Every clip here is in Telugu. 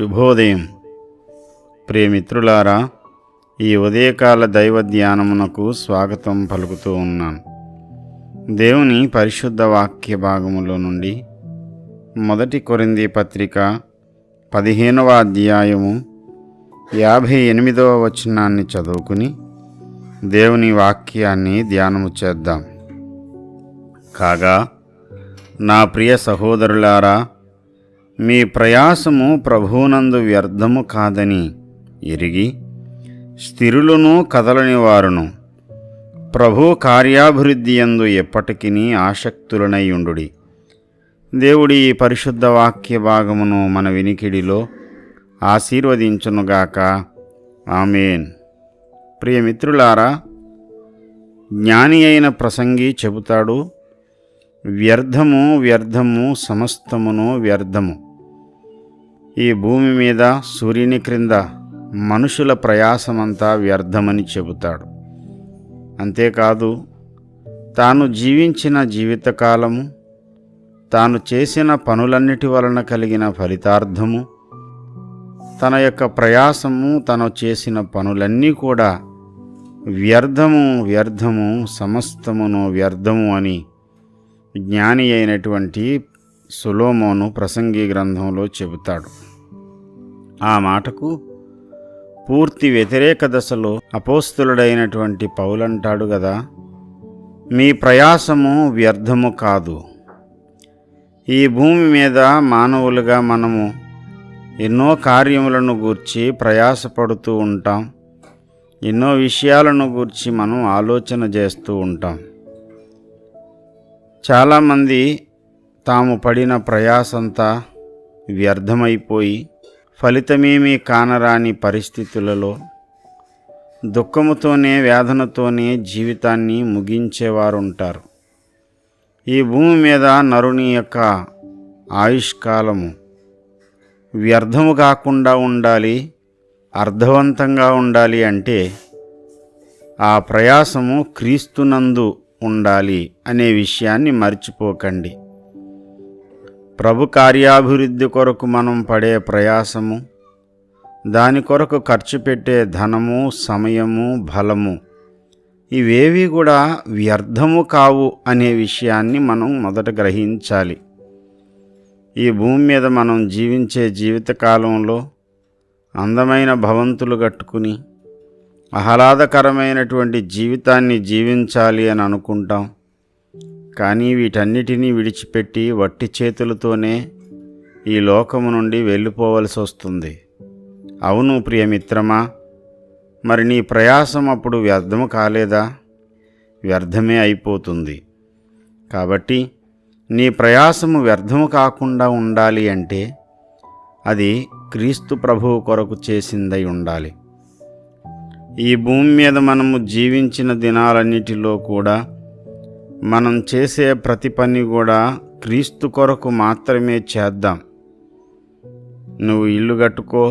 శుభోదయం. ప్రియమిత్రులారా, ఈ ఉదయకాల దైవ ధ్యానమునకు స్వాగతం పలుకుతూ ఉన్నాను. దేవుని పరిశుద్ధ వాక్య భాగములో నుండి 1 కొరింథీ పత్రిక 15వ అధ్యాయము 58వ వచనాన్ని చదువుకుని దేవుని వాక్యాన్ని ధ్యానము చేద్దాం. కాగా నా ప్రియ సహోదరులారా, మీ ప్రయాసము ప్రభువునందు వ్యర్థము కాదని ఎరిగి స్థిరులను కదలని వారును ప్రభు కార్యాభివృద్ధి యందు ఎప్పటికీ ఆసక్తులనై ఉండుడి. దేవుడి ఈ పరిశుద్ధ వాక్య భాగమును మన వినికిడిలో ఆశీర్వదించునుగాక. ఆమేన్. ప్రియమిత్రులారా, జ్ఞాని అయిన ప్రసంగి చెబుతాడు, వ్యర్థము వ్యర్థము సమస్తమును వ్యర్థము. ఈ భూమి మీద సూర్యుని క్రింద మనుషుల ప్రయాసమంతా వ్యర్థమని చెబుతాడు. అంతేకాదు, తాను జీవించిన జీవితకాలము, తాను చేసిన పనులన్నిటి వలన కలిగిన ఫలితార్థము, తన యొక్క ప్రయాసము, తను చేసిన పనులన్నీ కూడా వ్యర్థము వ్యర్థము సమస్తమును వ్యర్థము అని జ్ఞాని అయినటువంటి సొలొమోను ప్రసంగి గ్రంథంలో చెబుతాడు. ఆ మాటకు పూర్తి వ్యతిరేక దశలో అపోస్తలుడైనటువంటి పౌలంటాడు కదా, మీ ప్రయాసము వ్యర్థము కాదు. ఈ భూమి మీద మానవులుగా మనము ఎన్నో కార్యములను గూర్చి ప్రయాసపడుతూ ఉంటాం. ఎన్నో విషయాలను గూర్చి మనం ఆలోచన చేస్తూ ఉంటాం. చాలామంది తాము పడిన ప్రయాసంతా వ్యర్థమైపోయి ఫలితమేమీ కానరాని పరిస్థితులలో దుఃఖముతోనే, వేదనతోనే జీవితాన్ని ముగించేవారుంటారు. ఈ భూమి మీద నరుని యొక్క ఆయుష్కాలము వ్యర్థము కాకుండా ఉండాలి, అర్థవంతంగా ఉండాలి అంటే ఆ ప్రయాసము క్రీస్తునందు ఉండాలి అనే విషయాన్ని మర్చిపోకండి. ప్రభు కార్యాభివృద్ధి కొరకు మనం పడే ప్రయాసము, దాని కొరకు ఖర్చు పెట్టే ధనము, సమయము, బలము ఇవేవి కూడా వ్యర్థము కావు అనే విషయాన్ని మనం మొదట గ్రహించాలి. ఈ భూమి మీద మనం జీవించే జీవితకాలంలో అందమైన భవంతులు కట్టుకుని ఆహ్లాదకరమైనటువంటి జీవితాన్ని జీవించాలి అని అనుకుంటాం. కానీ వీటన్నిటినీ విడిచిపెట్టి వట్టి చేతులతోనే ఈ లోకము నుండి వెళ్ళిపోవలసి వస్తుంది. అవును ప్రియమిత్రమా, మరి నీ ప్రయాసం అప్పుడు వ్యర్థము కాలేదా? వ్యర్థమే అయిపోతుంది. కాబట్టి నీ ప్రయాసము వ్యర్థము కాకుండా ఉండాలి అంటే అది క్రీస్తు ప్రభువు కొరకు చేసిందై ఉండాలి. ఈ భూమి మీద మనము జీవించిన దినాలన్నిటిలో కూడా మనం చేసే ప్రతి పని కూడా క్రీస్తు కొరకు మాత్రమే చేద్దాం. నువ్వు ఇల్లు కట్టుకో,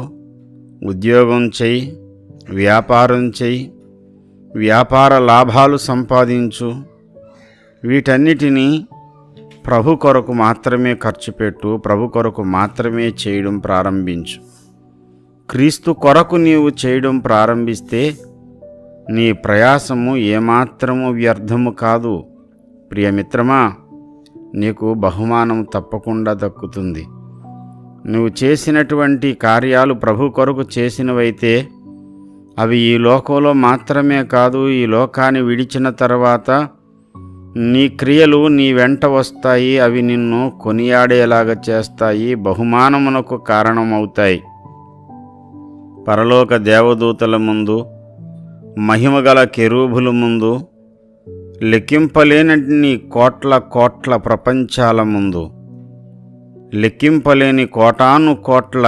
ఉద్యోగం చెయ్యి, వ్యాపారం చెయ్యి, వ్యాపార లాభాలు సంపాదించు, వీటన్నిటినీ ప్రభు కొరకు మాత్రమే ఖర్చు పెట్టు, ప్రభు కొరకు మాత్రమే చేయడం ప్రారంభించు. క్రీస్తు కొరకు నీవు చేయడం ప్రారంభిస్తే నీ ప్రయాసము ఏమాత్రము వ్యర్థము కాదు. ప్రియమిత్రమా, నీకు బహుమానం తప్పకుండా దక్కుతుంది. నువ్వు చేసినటువంటి కార్యాలు ప్రభు కొరకు చేసినవైతే అవి ఈ లోకంలో మాత్రమే కాదు, ఈ లోకాన్ని విడిచిన తర్వాత నీ క్రియలు నీ వెంట వస్తాయి. అవి నిన్ను కొనియాడేలాగా చేస్తాయి, బహుమానమునకు కారణమవుతాయి. పరలోక దేవదూతల ముందు, మహిమగల కెరూబుల ముందు, లెక్కింపలేని కోట్ల కోట్ల ప్రపంచాల ముందు, లెక్కింపలేని కోటాను కోట్ల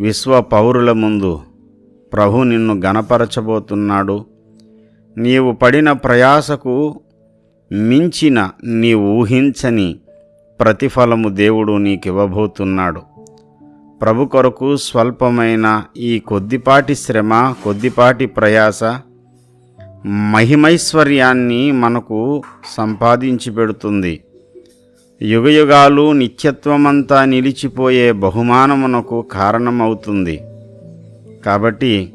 విశ్వ పౌరుల ముందు ప్రభు నిన్ను గణపరచబోతున్నాడు. నీవు పడిన ప్రయాసకు మించిన, నీవు ఊహించని ప్రతిఫలము దేవుడు నీకివ్వబోతున్నాడు. ప్రభు కొరకు స్వల్పమైన ఈ కొద్దిపాటి శ్రమ, కొద్దిపాటి ప్రయాస మహిమైశ్వర్యాన్ని మనకు సంపాదించి పెడుతుంది. యుగయుగాలు నిత్యత్వమంతా నిలిచిపోయే బహుమానమునకు కారణమవుతుంది. కాబట్టి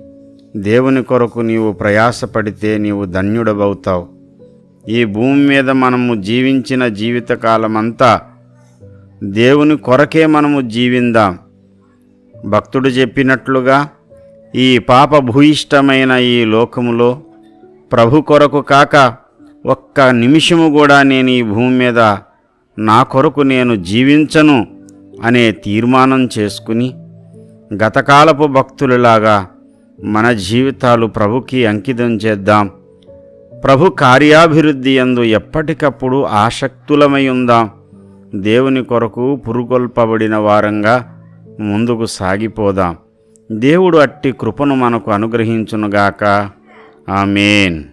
దేవుని కొరకు నీవు ప్రయాసపడితే నీవు ధన్యుడవవుతావు. ఈ భూమి మీద మనము జీవించిన జీవితకాలమంతా దేవుని కొరకే మనము జీవిందాం. భక్తుడు చెప్పినట్లుగా ఈ పాపభూయిష్టమైన ఈ లోకములో ప్రభు కొరకు కాక ఒక్క నిమిషము కూడా నేను ఈ భూమి మీద నా కొరకు నేను జీవించను అనే తీర్మానం చేసుకుని గతకాలపు భక్తులలాగా మన జీవితాలు ప్రభుకి అంకితం చేద్దాం. ప్రభు కార్యాభివృద్ధి యందు ఎప్పటికప్పుడు ఆసక్తులమై ఉందాం. దేవుని కొరకు పురుగొల్పబడిన వారంగా ముందుకు సాగిపోదాం. దేవుడు అట్టి కృపను మనకు అనుగ్రహించునుగాక. ఆమేన్.